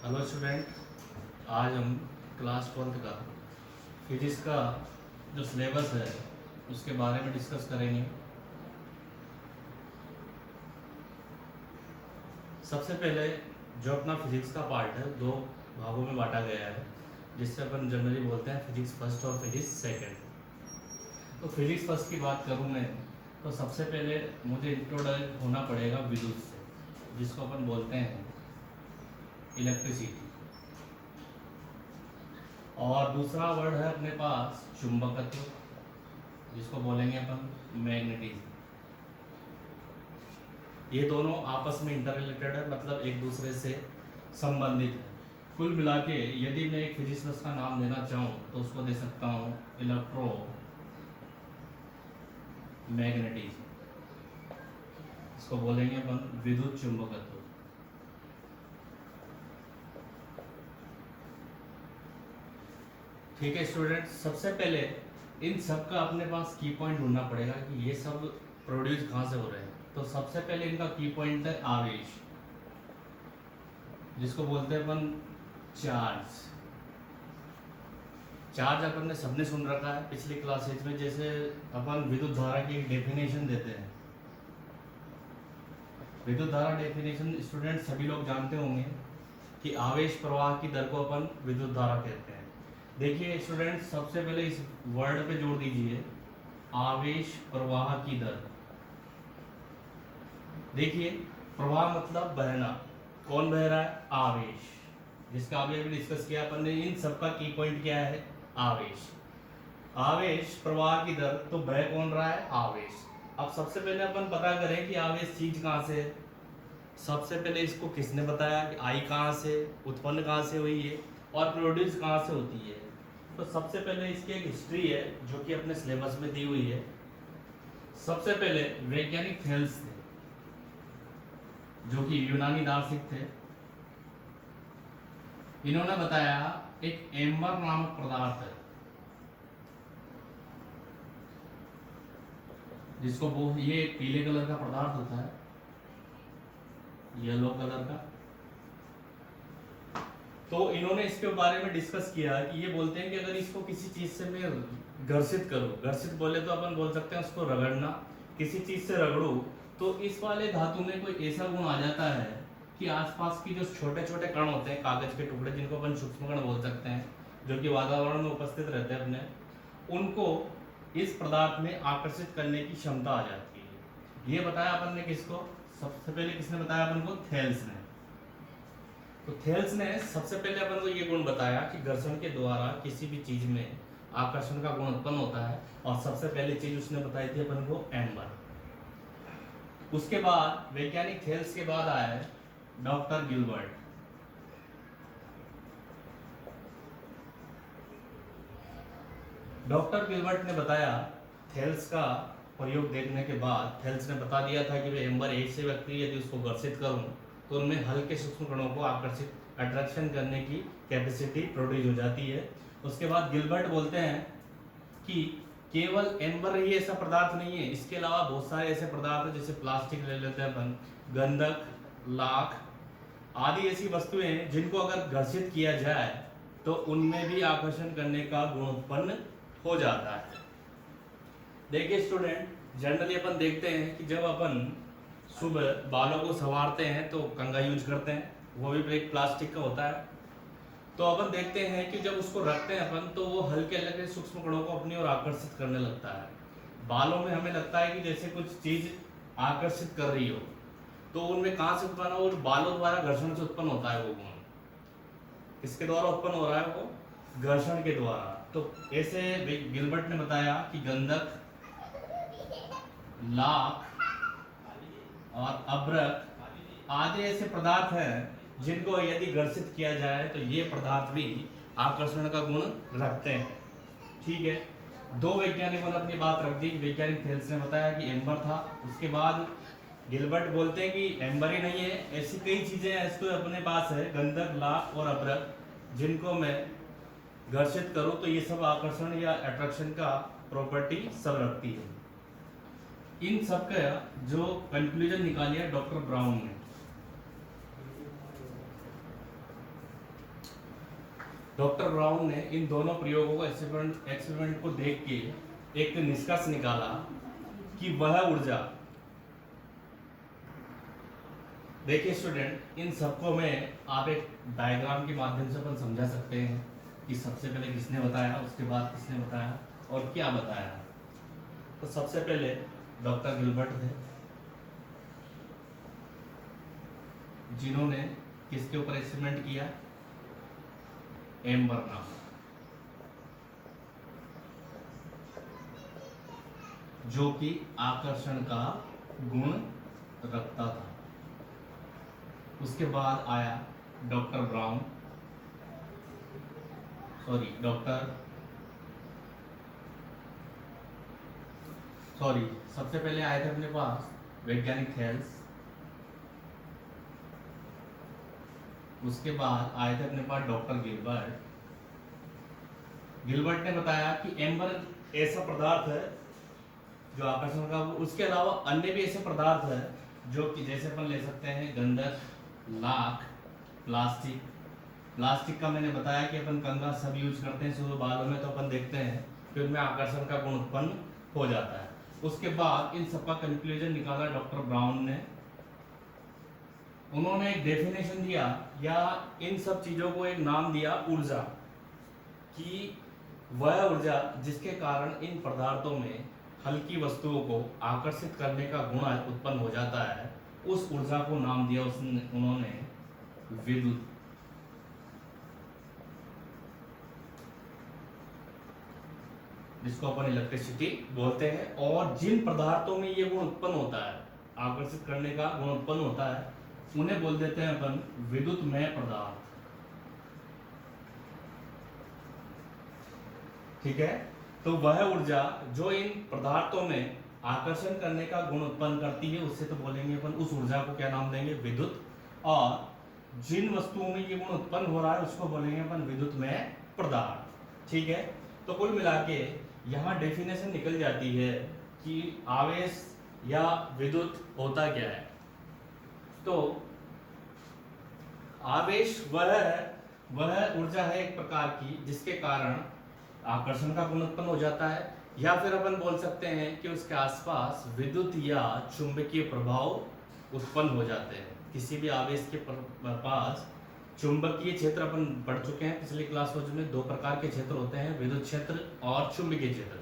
Hello student, आज हम class 12th का फिजिक्स का जो सिलेबस है उसके बारे में डिस्कस करेंगे। सबसे पहले जो अपना फिजिक्स का पार्ट है दो भागों में बांटा गया है, जिससे अपन जनरली बोलते हैं फिजिक्स फर्स्ट और फिजिक्स सेकंड। तो फिजिक्स फर्स्ट की बात करूँ मैं तो सबसे पहले मुझे इंट्रोडक्ट होना पड़ेगा विद्युत से, जिसको अपन बोलते हैं इलेक्ट्रिसिटी। और दूसरा वर्ड है अपने पास चुंबकत्व, जिसको बोलेंगे अपन मैग्नेटिज्म। ये दोनों आपस में इंटर रिलेटेड है, मतलब एक दूसरे से संबंधित है। कुल मिला के यदि मैं एक फिजिक्स का नाम देना चाहूँ तो उसको दे सकता हूँ इलेक्ट्रो मैग्नेटिज्म। इसको बोलेंगे अपन विद्युत चुंबकत्व। ठीक है स्टूडेंट, सबसे पहले इन सब का अपने पास की पॉइंट ढूंढना पड़ेगा कि ये सब प्रोड्यूस कहाँ से हो रहे हैं। तो सबसे पहले इनका की पॉइंट है आवेश, जिसको बोलते हैं अपन चार्ज। चार्ज अपन ने सबने सुन रखा है पिछली क्लासेज में, जैसे अपन विद्युत धारा की डेफिनेशन देते हैं। विद्युत धारा डेफिनेशन स्टूडेंट सभी लोग जानते होंगे कि आवेश प्रवाह की दर को अपन विद्युत धारा कहते हैं। देखिए स्टूडेंट, सबसे पहले इस वर्ड पे जोड़ दीजिए आवेश प्रवाह की दर। देखिए प्रवाह मतलब बहना, कौन बह रहा है? आवेश, जिसका अभी अभी डिस्कस किया अपन ने। इन सबका की पॉइंट क्या है? आवेश। आवेश प्रवाह की दर, तो बह कौन रहा है? आवेश। अब सबसे पहले अपन पता करें कि आवेश चीज कहाँ से है। सबसे पहले इसको किसने बताया कि आई कहाँ से, उत्पन्न कहाँ से हुई है और प्रोड्यूस कहाँ से होती है। तो सबसे पहले इसकी एक हिस्ट्री है जो कि अपने सिलेबस में दी हुई है। सबसे पहले वैज्ञानिक थेल्स थे, जो कि यूनानी दार्शनिक थे। इन्होंने बताया एक एम्बर नामक पदार्थ है, जिसको वो ये पीले कलर का पदार्थ होता है, येलो कलर का। तो इन्होंने इसके बारे में डिस्कस किया कि ये बोलते हैं कि अगर इसको किसी चीज से मैं घर्षित करूं, घर्षित बोले तो अपन बोल सकते हैं उसको रगड़ना, किसी चीज से रगड़ू तो इस वाले धातु में कोई ऐसा गुण आ जाता है कि आसपास की जो छोटे छोटे कण होते हैं, कागज के टुकड़े, जिनको अपन सूक्ष्म कण बोल सकते हैं, जो कि वातावरण में उपस्थित रहते हैं अपने, उनको इस पदार्थ में आकर्षित करने की क्षमता आ जाती है। ये बताया अपन ने किसको? सबसे पहले किसने बताया अपन को? थेल्स ने। तो थेल्स ने सबसे पहले अपन को ये गुण बताया कि घर्षण के द्वारा किसी भी चीज में आकर्षण का गुण उत्पन्न होता है, और सबसे पहली चीज उसने बताई थी अपन को एम्बर। उसके बाद वैज्ञानिक थेल्स के बाद आया है डॉक्टर गिलबर्ट। डॉक्टर गिलबर्ट ने बताया, थेल्स का प्रयोग देखने के बाद थेल्स ने बता दिया था कि वे एम्बर एक से व्यक्ति यदि उसको घर्षित करूं तो उनमें हल्के सूक्ष्म कणों को आकर्षित अट्रैक्शन करने की कैपेसिटी प्रोड्यूस हो जाती है। उसके बाद गिलबर्ट बोलते हैं कि केवल एम्बर ही ऐसा पदार्थ नहीं है, इसके अलावा बहुत सारे ऐसे पदार्थ हैं, जैसे प्लास्टिक ले लेते हैं अपन, गंधक, लाख आदि ऐसी वस्तुएं जिनको अगर घर्षित किया जाए तो उनमें भी आकर्षण करने का गुण उत्पन्न हो जाता है। देखिए स्टूडेंट, जनरली अपन देखते हैं कि जब अपन सुबह बालों को संवारते हैं तो कंघा यूज करते हैं, वो भी एक प्लास्टिक का होता है। तो अपन देखते हैं कि जब उसको रखते हैं अपन तो वो हल्के हल्के सूक्ष्म कणों को अपनी ओर आकर्षित करने लगता है। बालों में हमें लगता है कि जैसे कुछ चीज आकर्षित कर रही हो, तो उनमें कहाँ से उत्पन्न हो? बालों द्वारा घर्षण से उत्पन्न होता है वो गुण। किसके द्वारा उत्पन्न हो रहा है वो? घर्षण के द्वारा। तो ऐसे गिलबर्ट ने बताया कि गंधक, लाख और अभ्रक आदि ऐसे पदार्थ हैं जिनको यदि घर्षित किया जाए तो ये पदार्थ भी आकर्षण का गुण रखते हैं। ठीक है, दो वैज्ञानिकों ने अपनी बात रख दी। वैज्ञानिक थेल्स ने बताया कि एम्बर था, उसके बाद गिलबर्ट बोलते हैं कि एम्बर ही नहीं है, ऐसी कई चीजें ऐसे अपने पास है, गंधक, लाख और अभ्रक, जिनको मैं घर्षित करूं तो ये सब आकर्षण या अट्रैक्शन का प्रॉपर्टी सब रखती है। इन सब का जो कंक्लूजन निकालिया डॉक्टर ब्राउन ने, डॉक्टर ब्राउन ने इन दोनों प्रयोगों को एक्सपेरिमेंट को देख के एक निष्कर्ष निकाला कि वह ऊर्जा, देखिए स्टूडेंट, इन सबको में आप एक डायग्राम के माध्यम से अपन समझा सकते हैं कि सबसे पहले किसने बताया, उसके बाद किसने बताया और क्या बताया। तो सबसे पहले डॉक्टर गिलबर्ट थे, जिन्होंने किसके ऊपर एक्सपेरिमेंट किया, एम्बर नाम, जो कि आकर्षण का गुण रखता था। उसके बाद आया डॉक्टर ब्राउन, सबसे पहले आए थे अपने पास वैज्ञानिक थेल्स। उसके बाद आए थे अपने पास डॉक्टर गिलबर्ट। गिलबर्ट ने बताया कि एम्बर ऐसा पदार्थ है जो आकर्षण का, उसके अलावा अन्य भी ऐसे पदार्थ है जो कि जैसे अपन ले सकते हैं गंधक, लाख, प्लास्टिक का मैंने बताया कि अपन कंघा सब यूज करते हैं सुबह बालों में, तो अपन देखते हैं कि उनमें आकर्षण का गुण उत्पन्न हो जाता है। उसके बाद इन सबका कंक्लूजन निकाला डॉक्टर ब्राउन ने। उन्होंने एक डेफिनेशन दिया या इन सब चीजों को एक नाम दिया ऊर्जा, कि वह ऊर्जा जिसके कारण इन पदार्थों में हल्की वस्तुओं को आकर्षित करने का गुण उत्पन्न हो जाता है, उस ऊर्जा को नाम दिया उन्होंने विद्युत। जिसको अपन इलेक्ट्रिसिटी बोलते हैं। और जिन पदार्थों में ये गुण उत्पन्न होता है, आकर्षित करने का गुण उत्पन्न होता है, उन्हें बोल देते हैं अपन विद्युतमय पदार्थ। ठीक है, तो वह ऊर्जा जो इन पदार्थों में आकर्षण करने का गुण उत्पन्न करती है, उससे तो बोलेंगे अपन उस ऊर्जा को क्या नाम देंगे, विद्युत। और जिन वस्तुओं में ये गुण उत्पन्न हो रहा है उसको बोलेंगे अपन विद्युतमय पदार्थ। ठीक है, तो कुल मिला के यहाँ डेफिनेशन निकल जाती है कि आवेश या विद्युत होता क्या है। तो आवेश वह ऊर्जा है एक प्रकार की जिसके कारण आकर्षण का गुण उत्पन्न हो जाता है, या फिर अपन बोल सकते हैं कि उसके आसपास विद्युत या चुंबकीय प्रभाव उत्पन्न हो जाते हैं। किसी भी आवेश के पास चुंबकीय क्षेत्र अपन पढ़ चुके हैं पिछली क्लास में, दो प्रकार के क्षेत्र होते हैं, विद्युत क्षेत्र और चुंबकीय क्षेत्र।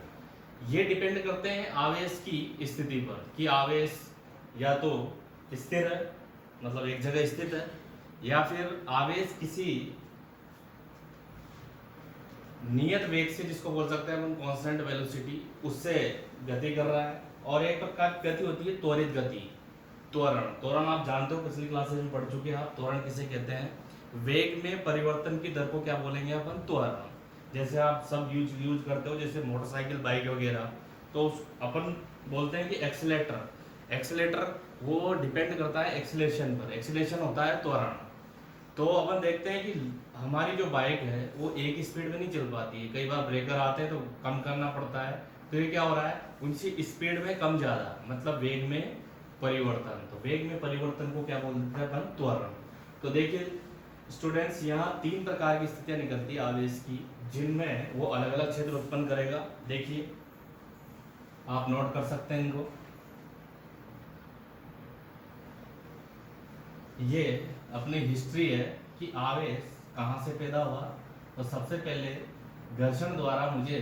ये डिपेंड करते हैं आवेश की स्थिति पर कि आवेश या तो स्थिर है, मतलब एक जगह स्थित है, या फिर आवेश किसी नियत वेग से, जिसको बोल सकते हैं अपन कांस्टेंट वेलोसिटी, उससे गति कर रहा है। और एक प्रकार की गति होती है त्वरित गति, त्वरण आप जानते हो, पिछली क्लासेस में पढ़ चुके हैं आप। त्वरण किसे कहते हैं, वेग में परिवर्तन की दर को क्या बोलेंगे अपन, त्वरण। जैसे आप सब यूज करते हो, जैसे मोटरसाइकिल, बाइक वगैरह, तो अपन बोलते हैं कि एक्सीलेटर वो डिपेंड करता है एक्सीलरेशन पर। एक्सीलरेशन होता है त्वरण। तो अपन देखते हैं कि हमारी जो बाइक है वो एक स्पीड में नहीं चल पाती है, कई बार ब्रेकर आते हैं तो कम करना पड़ता है। तो ये क्या हो रहा है, उनकी स्पीड में कम ज़्यादा, मतलब वेग में परिवर्तन। तो वेग में परिवर्तन को क्या बोलते हैं अपन, त्वरण। तो देखिए स्टूडेंट्स, यहाँ तीन प्रकार की स्थितियां निकलती है आवेश की, जिनमें वो अलग अलग क्षेत्र उत्पन्न करेगा। देखिए आप नोट कर सकते हैं इनको। ये अपनी हिस्ट्री है कि आवेश कहाँ से पैदा हुआ। तो सबसे पहले घर्षण द्वारा मुझे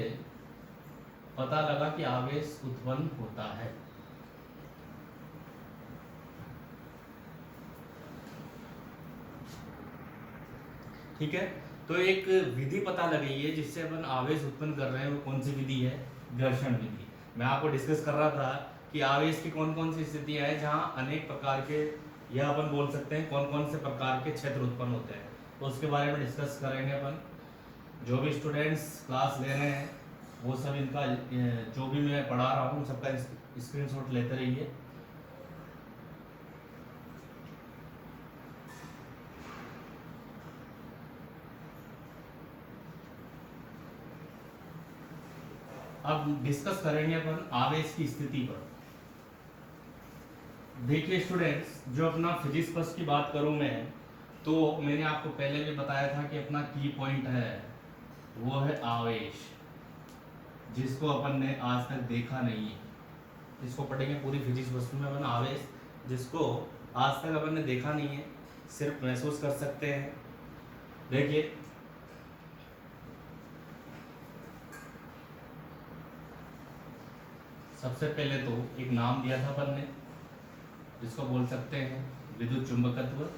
पता लगा कि आवेश उत्पन्न होता है। ठीक है, तो एक विधि पता लगी है जिससे अपन आवेश उत्पन्न कर रहे हैं, वो कौन सी विधि है, घर्षण विधि। मैं आपको डिस्कस कर रहा था कि आवेश की कौन कौन सी स्थितियां हैं जहां अनेक प्रकार के, या अपन बोल सकते हैं कौन कौन से प्रकार के क्षेत्र उत्पन्न होते हैं, तो उसके बारे में डिस्कस करेंगे अपन। जो भी स्टूडेंट्स क्लास ले रहे हैं वो सब इनका जो भी मैं पढ़ा रहा हूँ सबका स्क्रीनशॉट लेते रहिए। अब डिस्कस करेंगे अपन आवेश की स्थिति पर। देखिए स्टूडेंट्स, जो अपना फिजिक्स फर्स्ट की बात करूं मैं, तो मैंने आपको पहले भी बताया था कि अपना की पॉइंट है वो है आवेश, जिसको अपन ने आज तक देखा नहीं है। इसको पढ़ेंगे पूरी फिजिक्स वस्तु में अपन। आवेश जिसको आज तक अपन ने देखा नहीं है, सिर्फ महसूस कर सकते हैं। देखिए सबसे पहले तो एक नाम दिया था अपन ने, जिसको बोल सकते हैं विद्युत चुंबकत्व,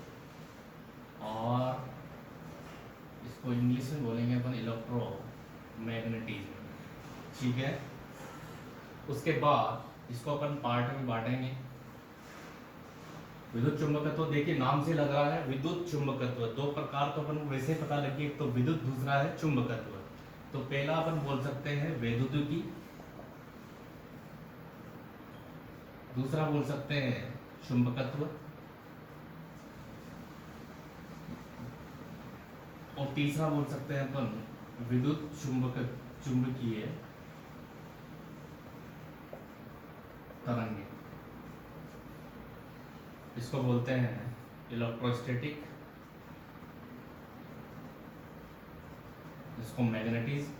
और इसको इंग्लिश में बोलेंगे अपन इलेक्ट्रोमैग्नेटिज्म। ठीक है, उसके बाद इसको अपन पार्ट में बांटेंगे। विद्युत चुंबकत्व देखिए नाम से लग रहा है विद्युत चुंबकत्व, दो प्रकार तो अपन को वैसे पता लगी, एक तो विद्युत, दूसरा है चुंबकत्व। तो पहला अपन बोल सकते हैं वैद्युतिकी, दूसरा बोल सकते हैं चुंबकत्व, और तीसरा बोल सकते हैं अपन विद्युत चुंबकीय तरंगे। इसको बोलते हैं इलेक्ट्रोस्टैटिक, इसको मैग्नेटिज्म,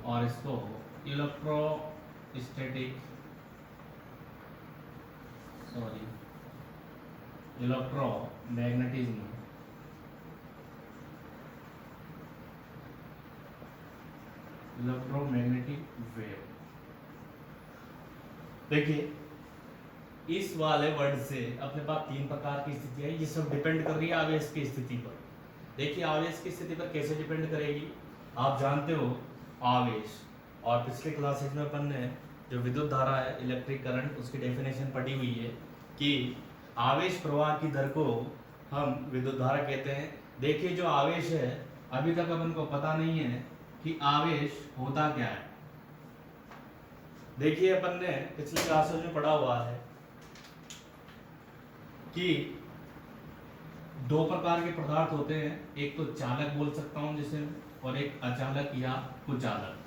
और इसको इलेक्ट्रोमैग्नेटिज्म। Electromagnetic wave. देखिए इस वाले वर्ड से अपने पास तीन प्रकार की स्थिति है, ये सब डिपेंड कर रही है आवेश की स्थिति पर। देखिए आवेश की स्थिति पर कैसे डिपेंड करेगी, आप जानते हो आवेश, और पिछले क्लासेज में अपन ने जो विद्युत धारा है, इलेक्ट्रिक करंट, उसकी डेफिनेशन पढ़ी हुई है कि आवेश प्रवाह की दर को हम विद्युत धारा कहते हैं। देखिए जो आवेश है, अभी तक अपन को पता नहीं है कि आवेश होता क्या है। देखिए अपन ने पिछले क्लासेज में पढ़ा हुआ है कि दो प्रकार के पदार्थ होते हैं, एक तो चालक बोल सकता हूं जिसे, और एक अचालक या कुचालक।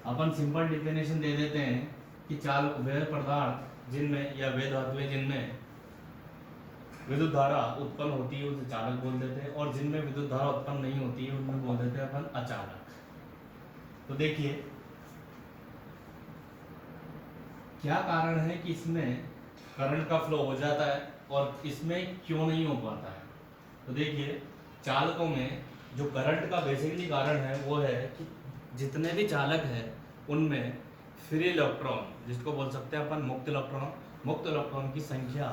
अपन सिंपल डेफिनेशन दे देते हैं कि चालक वह पदार्थ जिनमें या वे धातुएं जिनमें विद्युत धारा उत्पन्न होती है उसे चालक बोल देते हैं, और जिनमें विद्युत धारा उत्पन्न नहीं होती है उनमें बोल देते हैं अपन अचालक। तो देखिए क्या कारण है कि इसमें करंट का फ्लो हो जाता है और इसमें क्यों नहीं हो पाता है। तो देखिए चालकों में जो करंट का बेसिकली कारण है वो है कि जितने भी चालक हैं उनमें फ्री इलेक्ट्रॉन, जिसको बोल सकते हैं अपन मुक्त इलेक्ट्रॉन की संख्या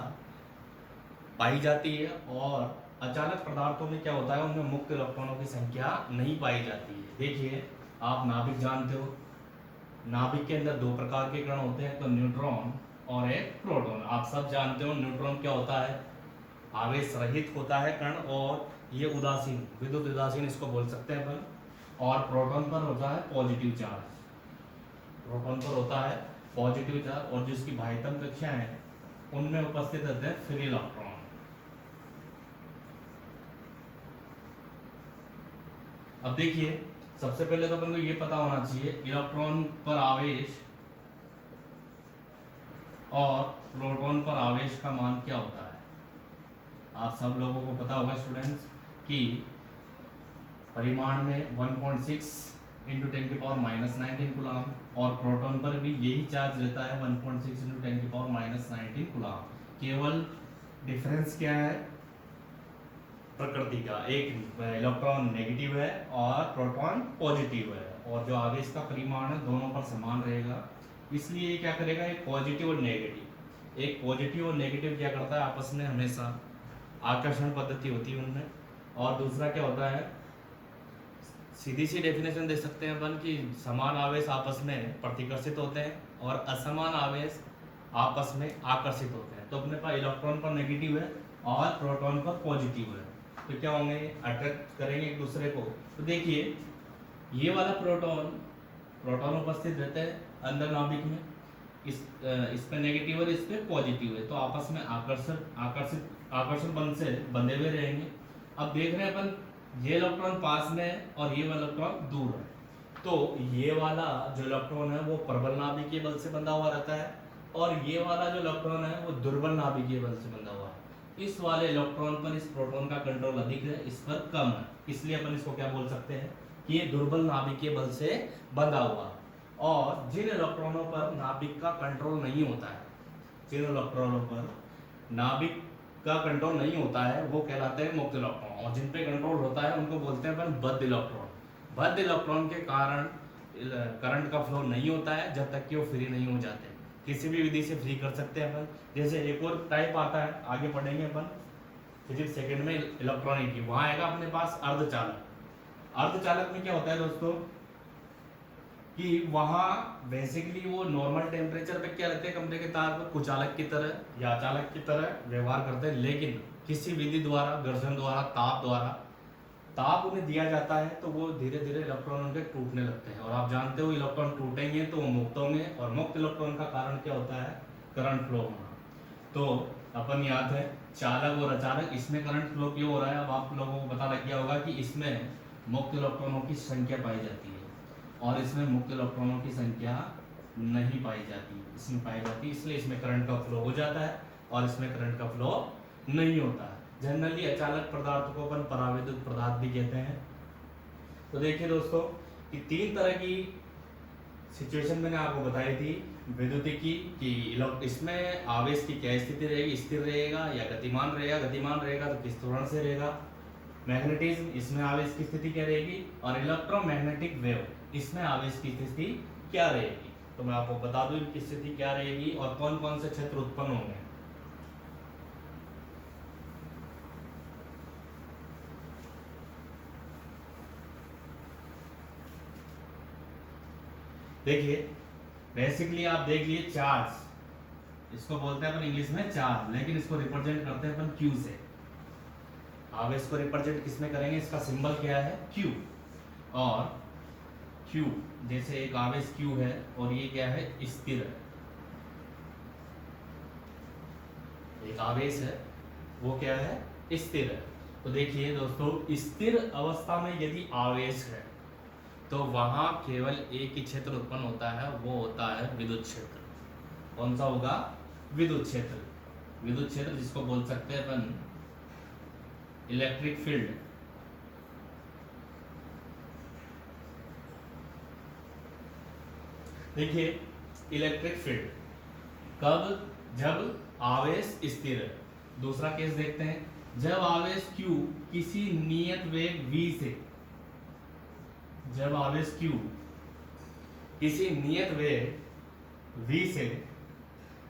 पाई जाती है, और अचालक पदार्थों में क्या होता है, उनमें मुक्त इलेक्ट्रॉनों की संख्या नहीं पाई जाती है। देखिए आप नाभिक जानते हो, नाभिक के अंदर दो प्रकार के कण होते हैं, तो न्यूट्रॉन और एक प्रोटॉन। आप सब जानते हो न्यूट्रॉन क्या होता है, आवेश रहित होता है कण, और ये उदासीन, विद्युत उदासीन इसको बोल सकते हैं अपन। और प्रोटॉन पर होता है पॉजिटिव चार्ज, प्रोटॉन पर होता है पॉजिटिव चार्ज, और जिसकी बाह्यतम कक्षाएं हैं उनमें उपस्थित रहते हैं फ्री इलेक्ट्रॉन। अब देखिए सबसे पहले तो अपन को ये पता होना चाहिए इलेक्ट्रॉन पर आवेश और प्रोटॉन पर आवेश का मान क्या होता है। आप सब लोगों को पता होगा स्टूडेंट्स कि परिमाण में 1.6 इंटू 10 की पावर -19 कूलम, और प्रोटॉन पर भी यही चार्ज रहता है 1.6 इंटू 10 की पावर -19 कूलम। केवल डिफरेंस क्या है प्रकृति का, एक इलेक्ट्रॉन नेगेटिव है और प्रोटॉन पॉजिटिव है, और जो आवेश का परिमाण है दोनों पर समान रहेगा। इसलिए क्या करेगा, एक पॉजिटिव और नेगेटिव, एक पॉजिटिव और नेगेटिव क्या करता है आपस में हमेशा आकर्षण पद्धति होती है उनमें। और दूसरा क्या होता है, सीधी सी डेफिनेशन दे सकते हैं अपन कि समान आवेश आपस में प्रतिकर्षित होते हैं और असमान आवेश आपस में आकर्षित होते हैं। तो अपने पास इलेक्ट्रॉन पर नेगेटिव है और प्रोटॉन पर पॉजिटिव है, तो क्या होंगे, अट्रैक्ट करेंगे एक दूसरे को। तो देखिए ये वाला प्रोटॉन उपस्थित रहते हैं अंदर नाभिक में, इस पे नेगेटिव और इस पे पॉजिटिव है, तो आपस में आकर्षण बंध से बंधे हुए रहेंगे। अब देख रहे हैं अपन ये इलेक्ट्रॉन पास में है और ये वाला इलेक्ट्रॉन दूर है, तो ये वाला जो इलेक्ट्रॉन है वो प्रबल नाभिकीय बल से बंधा हुआ रहता है, और ये वाला जो इलेक्ट्रॉन है वो दुर्बल नाभिकीय बल से बंधा हुआ है। इस वाले इलेक्ट्रॉन पर इस प्रोटॉन का कंट्रोल अधिक है, इस पर कम है, इसलिए अपन इसको क्या बोल सकते हैं कि ये दुर्बल नाभिकीय बल से बंधा हुआ। और जिन इलेक्ट्रॉनों पर नाभिक का कंट्रोल नहीं होता है, जिन इलेक्ट्रॉनों पर नाभिक का कंट्रोल नहीं होता है वो कहलाते हैं मुक्त इलेक्ट्रॉन, और जिन पे कंट्रोल होता है उनको बोलते हैं अपन बद्ध इलेक्ट्रॉन। बद्ध इलेक्ट्रॉन के कारण करंट का फ्लो नहीं होता है जब तक कि वो फ्री नहीं हो जाते। किसी भी विधि से फ्री कर सकते हैं अपन। जैसे एक और टाइप आता है, आगे पढ़ेंगे अपन फिजिक्स सेकंड में इलेक्ट्रॉनिक की, वहां आएगा अपने पास अर्धचालक। अर्धचालक में क्या होता है दोस्तों कि वहां बेसिकली वो नॉर्मल टेम्परेचर पे क्या रहते हैं कमरे के तार पर, कुचालक की तरह या चालक की तरह व्यवहार करते हैं, लेकिन किसी विधि द्वारा, घर्षण द्वारा, ताप उन्हें दिया जाता है तो वो धीरे धीरे इलेक्ट्रॉन उनके टूटने लगते हैं। और आप जानते हो इलेक्ट्रॉन टूटेंगे तो वो मुक्त होंगे, और मुक्त इलेक्ट्रॉन का कारण क्या होता है, करंट फ्लो होना। तो अपन याद है चालक और अचालक, इसमें करंट फ्लो क्यों हो रहा है, अब आप लोगों को पता लग गया होगा कि इसमें मुक्त इलेक्ट्रॉनों की संख्या पाई जाती है और इसमें मुक्त इलेक्ट्रॉनों की संख्या नहीं पाई जाती, इसमें पाई जाती, इसलिए इसमें करंट का फ्लो हो जाता है और इसमें करंट का फ्लो नहीं होता है। जनरली अचालक पदार्थ को अपन परावैद्युत पदार्थ भी कहते हैं। तो देखिए दोस्तों कि तीन तरह की सिचुएशन मैंने आपको बताई थी विद्युतिकी कि इसमें आवेश की क्या स्थिति रहेगी, स्थिर रहेगा या गतिमान रहेगा, गतिमान रहेगा तो किस त्वरण से रहेगा। मैग्नेटिज्म, इसमें आवेश की स्थिति क्या रहेगी, और इलेक्ट्रोमैग्नेटिक वेव, इसमें आवेश की स्थिति क्या रहेगी। तो मैं आपको बता दूं इनकी स्थिति क्या रहेगी और कौन कौन से क्षेत्र उत्पन्न होंगे। देखिए बेसिकली आप देख लिए चार्ज, इसको बोलते हैं अपन इंग्लिश में चार्ज, लेकिन इसको रिप्रेजेंट करते हैं अपन क्यू से। आवेश को रिप्रेजेंट किसमें करेंगे, इसका सिंबल क्या है, क्यू। और क्यू जैसे एक आवेश क्यू है और ये क्या है, स्थिर है। एक आवेश है वो क्या है, स्थिर है। तो देखिए दोस्तों स्थिर अवस्था में यदि आवेश है तो वहां केवल एक ही क्षेत्र उत्पन्न होता है, वो होता है विद्युत क्षेत्र। कौन सा होगा, विद्युत क्षेत्र। विद्युत क्षेत्र जिसको बोल सकते हैं अपन इलेक्ट्रिक फील्ड। देखिए इलेक्ट्रिक फील्ड कब, जब आवेश स्थिर है। दूसरा केस देखते हैं, जब आवेश Q किसी नियत वेग v से, जब आवेश Q किसी नियत वेग v से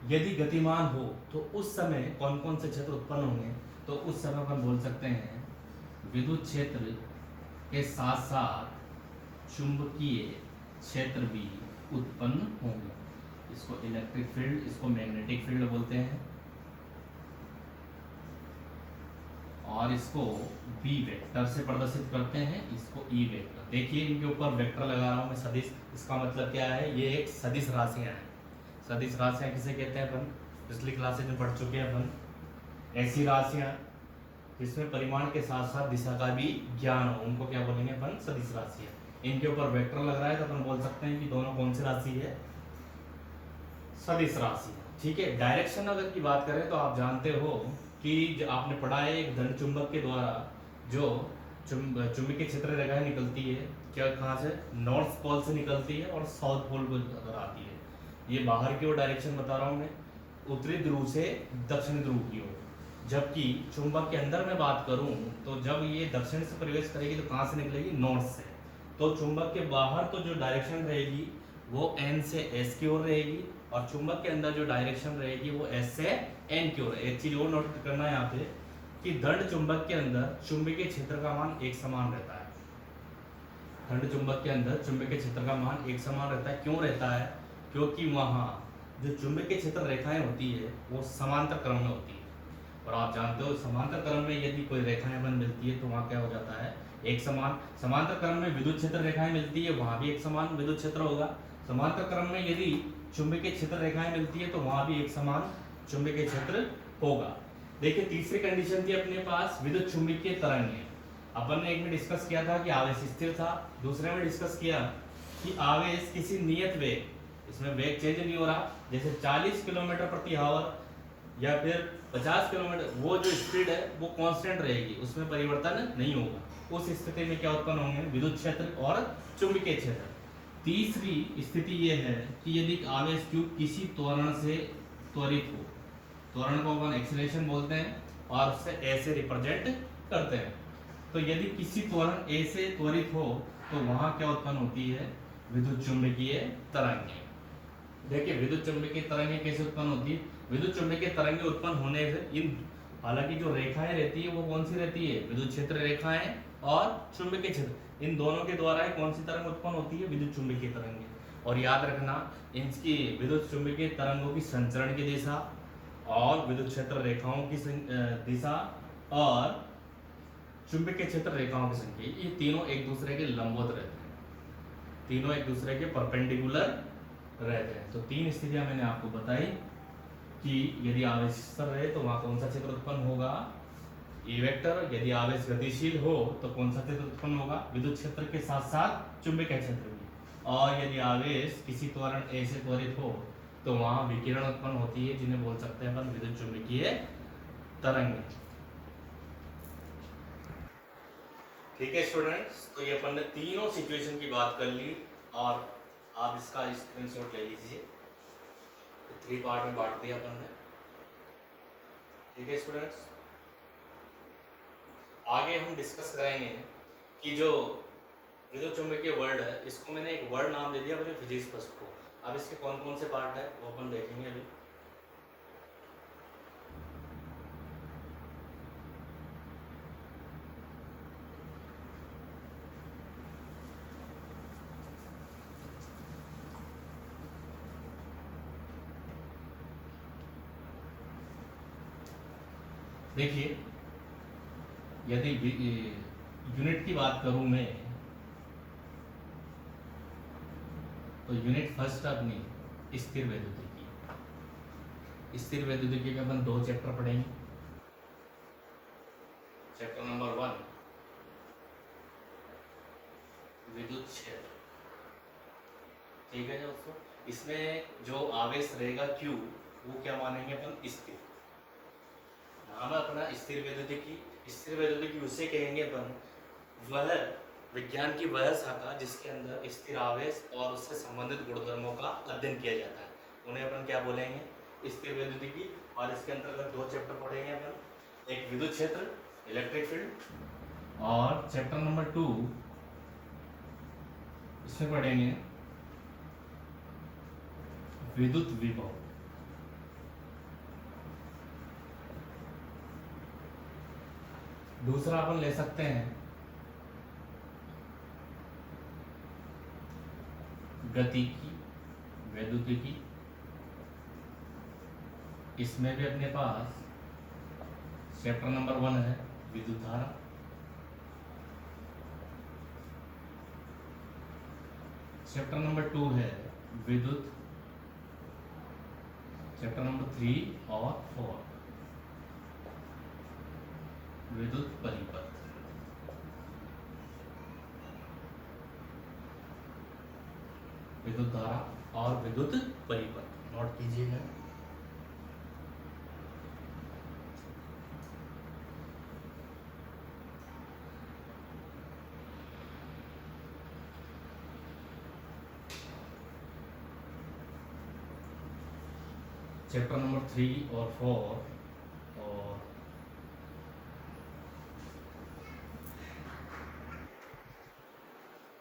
यदि गतिमान हो तो उस समय कौन कौन से क्षेत्र उत्पन्न होंगे। तो उस समय अपन बोल सकते हैं विद्युत क्षेत्र के साथ साथ चुंबकीय क्षेत्र भी उत्पन्न होंगे। इसको इलेक्ट्रिक फील्ड, इसको मैग्नेटिक फील्ड बोलते हैं, और इसको बी वेक्टर से प्रदर्शित करते हैं, इसको ई वेक्टर। देखिए इनके ऊपर वेक्टर लगा रहा हूं मैं, सदिश। इसका मतलब क्या है, ये एक सदिश राशियां हैं। सदिश राशियां किसे कहते हैं अपन पिछली क्लासेज में पढ़ चुके हैं अपन। ऐसी राशियां जिसमें परिमाण के साथ साथ दिशा का भी ज्ञान हो, उनको क्या बोलेंगे अपन, सदिश राशियां। इनके ऊपर वेक्टर लग रहा है तो अपन बोल सकते हैं कि दोनों कौन सी राशि है, सदिश राशि। ठीक है, डायरेक्शन अगर की बात करें तो आप जानते हो कि जो आपने पढ़ा है एक धन चुंबक के द्वारा जो चुंबकीय क्षेत्र रेखाएं निकलती है, क्या कहाँ से, नॉर्थ पोल से निकलती है और साउथ पोल को अगर आती है। ये बाहर की ओर डायरेक्शन बता रहा हूँ मैं, उत्तरी ध्रुव से दक्षिण ध्रुव की ओर। जबकि चुंबक के अंदर मैं बात करूं तो जब ये दक्षिण से प्रवेश करेगी तो कहाँ से निकलेगी, नॉर्थ से। तो चुंबक के बाहर तो जो डायरेक्शन रहेगी वो एन से एस की ओर रहेगी, और चुंबक के अंदर जो डायरेक्शन रहेगी वो एस से एन की ओर। एक चीज और नोट करना है यहाँ पे कि दंड चुंबक के अंदर चुंबकीय क्षेत्र का मान एक समान रहता है। दंड चुंबक के अंदर चुंबकीय क्षेत्र का मान एक समान रहता है। क्यों रहता है, क्योंकि वहाँ जो चुंबकीय क्षेत्र रेखाएं होती है वो समांतर क्रम में होती है। और आप जानते हो समांतर क्रम में यदि कोई रेखाएं बन मिलती है तो वहाँ क्या हो जाता है, एक समान। समांतर क्रम में विद्युत क्षेत्र रेखाएं मिलती है, वहाँ भी एक समान विद्युत क्षेत्र होगा। समांतर क्रम में यदि चुंबकीय क्षेत्र रेखाएं मिलती है तो वहाँ भी एक समान चुंबकीय क्षेत्र होगा। देखिए तीसरी कंडीशन थी अपने पास विद्युत चुंबकीय तरंग। अपन ने एक में डिस्कस किया था कि आवेश स्थिर था, दूसरे में डिस्कस किया कि आवेश किसी नियत वेग, इसमें वेग चेंज नहीं हो रहा, जैसे 40 किलोमीटर प्रति आवर या फिर 50 किलोमीटर, वो जो स्पीड है वो कांस्टेंट रहेगी, उसमें परिवर्तन नहीं होगा। उस स्थिति में क्या उत्पन्न होंगे? विद्युत क्षेत्र और चुंबकीय क्षेत्र। तीसरी स्थिति ये है कि यदि आवेश q किसी त्वरण से त्वरित हो, त्वरण को अपन एक्सीलरेशन बोलते हैं और उससे ऐसे रिप्रेजेंट करते हैं। तो यदि किसी त्वरण ए से त्वरित हो तो वहां क्या उत्पन्न होती है? विद्युत चुंबकीय तरंगें। देखिए विद्युत चुंबकीय तरंगें कैसे उत्पन्न होती है? विद्युत चुंबकीय तरंगें उत्पन्न होने से इन, हालांकि जो रेखाएं रहती है वो कौन सी रहती है? विद्युत क्षेत्र रेखाएं और चुंबकीय क्षेत्र, इन दोनों के द्वारा कौन सी तरंग उत्पन्न होती है? विद्युत चुंबकीय तरंगें। और याद रखना, इनकी विद्युत चुंबकीय तरंगों की संचरण की दिशा और विद्युत क्षेत्र रेखाओं की दिशा और चुंबकीय क्षेत्र रेखाओं की संख्या, ये तीनों एक दूसरे के लंबवत रहते हैं, तीनों एक दूसरे के परपेंडिकुलर रहते हैं। तो तीन स्थितियां मैंने आपको बताई कि यदि आवेश स्थिर रहे तो वहां कौन सा क्षेत्र उत्पन्न होगा? ए वेक्टर। यदि आवेश गतिशील हो तो कौन सा क्षेत्र उत्पन्न होगा? विद्युत क्षेत्र के साथ साथ चुंबकीय क्षेत्र भी। और यदि आवेश किसी त्वरण ए से त्वरित हो तो वहां विकिरण उत्पन्न होती है, जिन्हें बोल सकते हैं अपन विद्युत चुंबकीय तरंगें। ठीक है स्टूडेंट्स, तो ये अपन ने तीनों सिचुएशन की बात कर ली और आप इसका स्क्रीनशॉट ले लीजिए। 3 पार्ट में बांट दिया अपन ने। ठीक है स्टूडेंट्स, आगे हम डिस्कस करेंगे कि जो विद्युत चुंबकीय वर्ड है, इसको मैंने एक वर्ड नाम दे दिया अपने फिजिक्स फर्स्ट को। अब इसके कौन कौन से पार्ट है वो अपन देखेंगे अभी। देखिए यदि यूनिट की बात करूं मैं, तो यूनिट फर्स्ट अपनी स्थिर वैद्युतिकी। स्थिर वैद्युतिकी के अपन 2 चैप्टर पढ़ेंगे। चैप्टर नंबर 1 विद्युत क्षेत्र। ठीक है दोस्तों, इसमें जो आवेश रहेगा Q वो क्या मानेंगे अपन? स्थिर। नाम है अपना स्थिर वैद्युतिकी। स्थिर वैद्युतिकी उसे कहेंगे अपन, वह विज्ञान की वह शाखा जिसके अंदर स्थिर आवेश और उससे संबंधित गुणधर्मों का अध्ययन किया जाता है, उन्हें अपन क्या बोलेंगे? स्थिर वैद्युतिकी। और इसके अंतर्गत 2 चैप्टर पढ़ेंगे अपन, एक विद्युत क्षेत्र इलेक्ट्रिक फील्ड और चैप्टर नंबर 2 इसमें पढ़ेंगे विद्युत विभव। दूसरा अपन ले सकते हैं गतिकी वैद्युतिकी। इसमें भी अपने पास चैप्टर नंबर 1 है विद्युत धारा। चैप्टर नंबर 2 है विद्युत। चैप्टर नंबर 3 और 4 विद्युत परिपथ। विद्युत धारा और विद्युत परिपथ नोट कीजिएगा। चैप्टर नंबर 3 और 4 और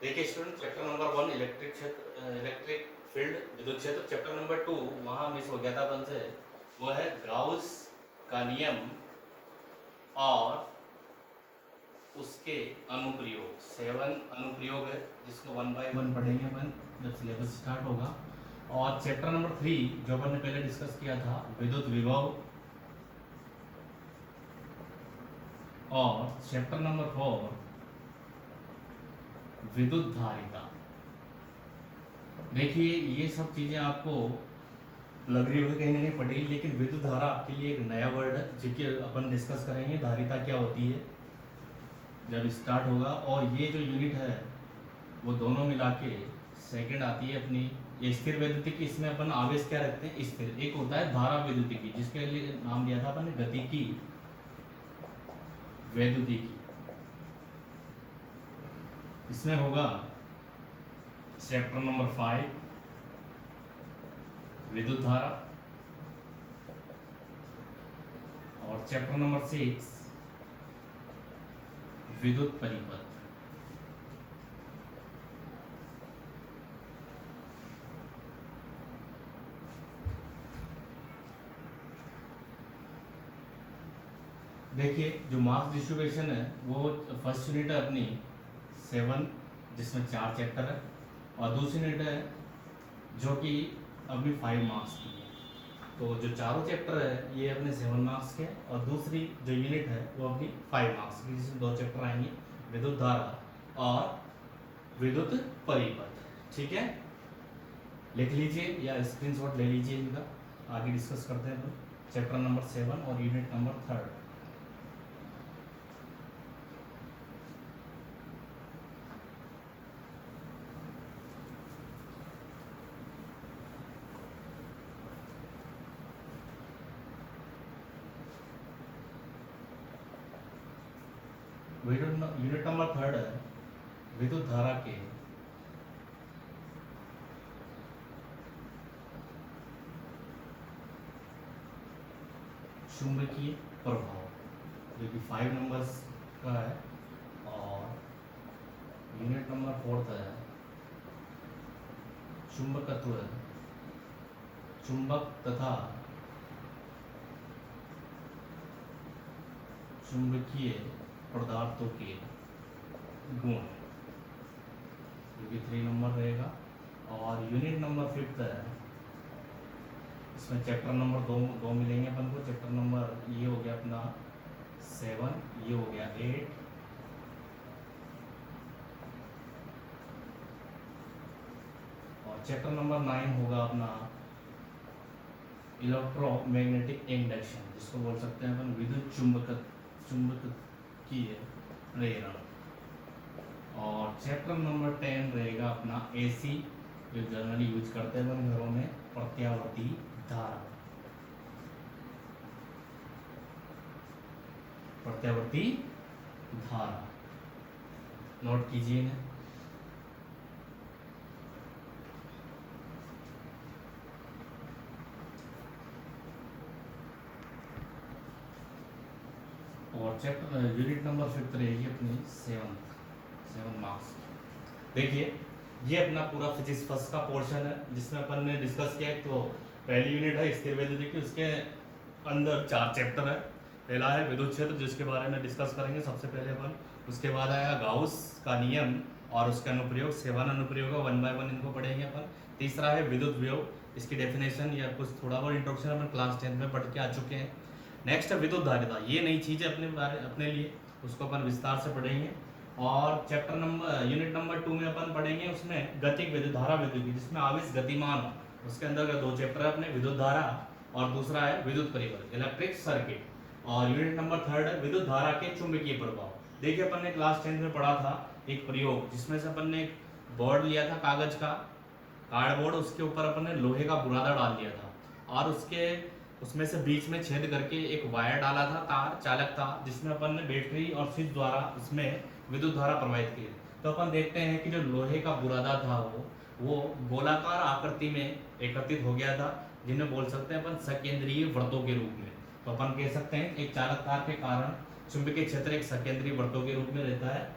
देखिए स्टूडेंट, चैप्टर नंबर 1 इलेक्ट्रिक क्षेत्र इलेक्ट्रिक फील्ड विद्युत क्षेत्र। चैप्टर नंबर 2 वहाँ मिस हो गया था अपन से, वो है गाउस का नियम और उसके अनुप्रयोग। 7 अनुप्रयोग है जिसको 1 बाय 1 पढ़ेंगे अपन जब सिलेबस स्टार्ट होगा। और चैप्टर नंबर 3 जो अपन ने पहले डिस्कस किया था विद्युत विभव। और चैप्टर नंबर 4 विद्युत धारिता। देखिए ये सब चीजें आपको लग रही होगी कहीं ना कहीं पढ़ी, लेकिन विद्युत धारा आपके लिए एक नया वर्ड है जो कि अपन डिस्कस करेंगे। धारिता क्या होती है जब स्टार्ट होगा। और ये जो यूनिट है वो दोनों मिला के सेकेंड आती है अपनी ये स्थिर वैद्युतिकी, इसमें अपन आवेश क्या रखते हैं, स्थिर। एक होता है धारा वैद्युतिकी, जिसके लिए नाम दिया था अपन ने गतिकी वैद्युतिकी। इसमें होगा चैप्टर नंबर 5 विद्युत धारा, और चैप्टर नंबर 6 विद्युत परिपथ। देखिए जो मास डिस्ट्रीब्यूशन है वो फर्स्ट यूनिट है अपनी 7, जिसमें 4 चैप्टर है, और दूसरी यूनिट है जो कि अपनी 5 मार्क्स की है। तो जो चारों चैप्टर है ये अपने 7 मार्क्स के, और दूसरी जो यूनिट है वो अपनी 5 मार्क्स की, जिसमें 2 चैप्टर आएंगे, विद्युत धारा और विद्युत परिपथ। ठीक है, लिख लीजिए या स्क्रीनशॉट ले लीजिए इनका, आगे डिस्कस करते हैं अपन चैप्टर नंबर 7 और यूनिट नंबर 3। यूनिट नंबर 3 है विद्युत धारा के चुंबकीय प्रभाव, जो कि 5 नंबर्स का है, और यूनिट नंबर 4 है चुंबकत्व, चुंबक तथा चुंबकीय पदार्थों के गुण, जो कि 3 नंबर रहेगा। और यूनिट नंबर 5 है, इसमें चैप्टर नंबर दो मिलेंगे अपन को। चैप्टर नंबर ये हो गया अपना 7, ये हो गया 8, और चैप्टर नंबर 9 होगा अपना इलेक्ट्रोमैग्नेटिक इंडक्शन, जिसको बोल सकते हैं अपन विद्युत चुंबकीय प्रेरण। और चैप्टर नंबर 10 रहेगा अपना एसी, जो जनरली यूज करते हैं अपन घरों में, प्रत्यावर्ती धारा। प्रत्यावर्ती धारा नोट कीजिए ना। और चैप्टर यूनिट नंबर 5 रहेगी अपनी 7 मार्क्स। देखिए ये अपना पूरा फिजिक्स फर्स्ट का पोर्शन है, जिसमें अपन ने डिस्कस किया। तो पहली यूनिट है स्थिर वैद्युतिकी, उसके अंदर 4 चैप्टर है। पहला है विद्युत क्षेत्र, जिसके बारे में डिस्कस करेंगे सबसे पहले अपन। उसके बाद आया गाउस का नियम और उसके अनुप्रयोग, 7 अनुप्रयोग, 1 बाय 1 इनको पढ़ेंगे अपन। तीसरा है विद्युत विभव, इसकी डेफिनेशन या कुछ थोड़ा बहुत इंट्रोडक्शन अपन क्लास 10 में पढ़ के आ चुके हैं। नेक्स्ट है विद्युत धारिता, ये नई चीज़ है अपने लिए, उसको अपन विस्तार से पढ़ेंगे। और चैप्टर नंबर यूनिट नंबर 2 में अपन पढ़ेंगे उसमें गतिक विद्युत धारा विद्युत, जिसमें आवेश गतिमान हो। उसके अंदर का 2 चैप्टर है अपने, विद्युत धारा और दूसरा है विद्युत परिपथ, इलेक्ट्रिक सर्किट। और यूनिट नंबर 3 है विद्युत धारा के चुंबकीय प्रभाव। देखिए अपन ने क्लास 10 में पढ़ा था एक प्रयोग, जिसमें से अपन ने एक बोर्ड लिया था कागज का, कार्डबोर्ड, उसके ऊपर अपन ने लोहे का बुरादा डाल दिया था, और उसमें से बीच में छेद करके एक वायर डाला था, तार चालक था, जिसमें अपन ने बैटरी और स्विच द्वारा उसमें विद्युत धारा प्रवाहित की। तो अपन देखते हैं कि जो लोहे का बुरादा था वो गोलाकार आकृति में एकत्रित हो गया था, जिन्हें बोल सकते हैं अपन सकेंद्रीय वृत्तों के रूप में। तो अपन कह सकते हैं एक चालक तार के कारण चुंबकीय क्षेत्र एक सकेंद्रीय वृत्तों के रूप में रहता है।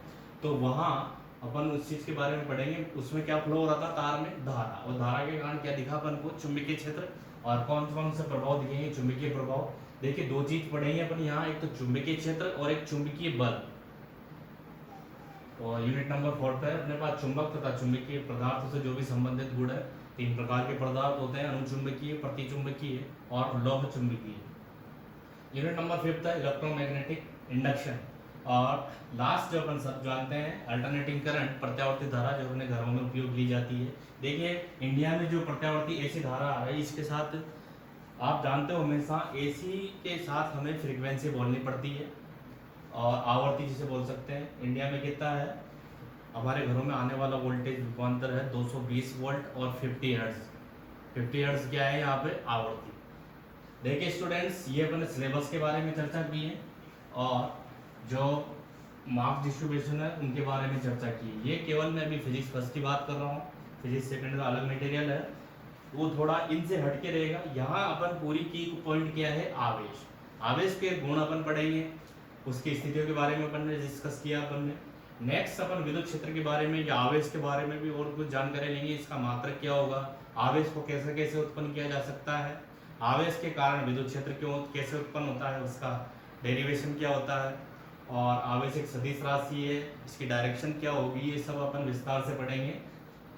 तो वहाँ अपन उस चीज के बारे में पढ़ेंगे, उसमें क्या फ्लो हो रहा था तार में, धारा, और धारा के कारण क्या दिखा अपन को, चुंबकीय क्षेत्र। और कौन से प्रभाव दिखेंगे, चुंबकीय प्रभाव। देखिए 2 चीज पढ़ेंगे अपन यहाँ, एक तो चुंबकीय क्षेत्र और एक चुंबकीय बल। और यूनिट नंबर 4 पे अपने पास चुंबक तथा चुंबकीय पदार्थों से जो भी संबंधित गुण है। 3 प्रकार के पदार्थ होते हैं, अनुचुंबकीय, प्रतिचुंबकीय और लौह चुंबकीय। यूनिट नंबर 5 है इलेक्ट्रोमैग्नेटिक इंडक्शन। और लास्ट जो अपन सब जानते हैं अल्टरनेटिंग करंट, प्रत्यावर्ती धारा, जो अपने घरों में उपयोग ली जाती है। देखिए इंडिया में जो प्रत्यावर्ती एसी धारा आ रही है, इसके साथ आप जानते हो हमेशा एसी के साथ हमें फ्रीक्वेंसी बोलनी पड़ती है, और आवर्ती जिसे बोल सकते हैं। इंडिया में कितना है हमारे घरों में आने वाला वोल्टेज रूपांतर है 220 वोल्ट और 50 हर्ट्ज। 50 हर्ट्ज क्या है यहाँ पे? आवृत्ति। देखिए स्टूडेंट्स, ये अपने सिलेबस के बारे में चर्चा की है और जो मार्क्स डिस्ट्रीब्यूशन है उनके बारे में चर्चा की है। ये केवल मैं अभी फिजिक्स फर्स्ट की बात कर रहा हूँ, फिजिक्स सेकंड का अलग मटेरियल है, वो थोड़ा इनसे हट के रहेगा। यहाँ अपन पूरी की पॉइंट क्या है? आवेश। आवेश के गुण अपन पढ़ेंगे, उसकी स्थितियों के बारे में अपन ने डिस्कस किया अपन ने। नेक्स्ट अपन विद्युत क्षेत्र के बारे में या आवेश के बारे में भी और कुछ जानकारी लेंगे। इसका मात्रक क्या होगा, आवेश को कैसे कैसे उत्पन्न किया जा सकता है, आवेश के कारण विद्युत क्षेत्र क्यों कैसे उत्पन्न होता है, उसका डेरिवेशन क्या होता है, और आवेश एक सदिश राशि है, इसकी डायरेक्शन क्या होगी, ये सब अपन विस्तार से पढ़ेंगे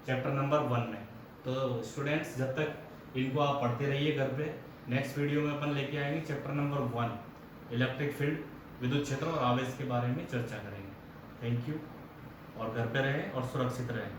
चैप्टर नंबर 1 में। तो स्टूडेंट्स, जब तक इनको आप पढ़ते रहिए घर पे, नेक्स्ट वीडियो में अपन लेके आएंगे चैप्टर नंबर 1 इलेक्ट्रिक फील्ड, विद्युत क्षेत्र और आवेश के बारे में चर्चा करेंगे। थैंक यू, और घर पे रहें और सुरक्षित रहें।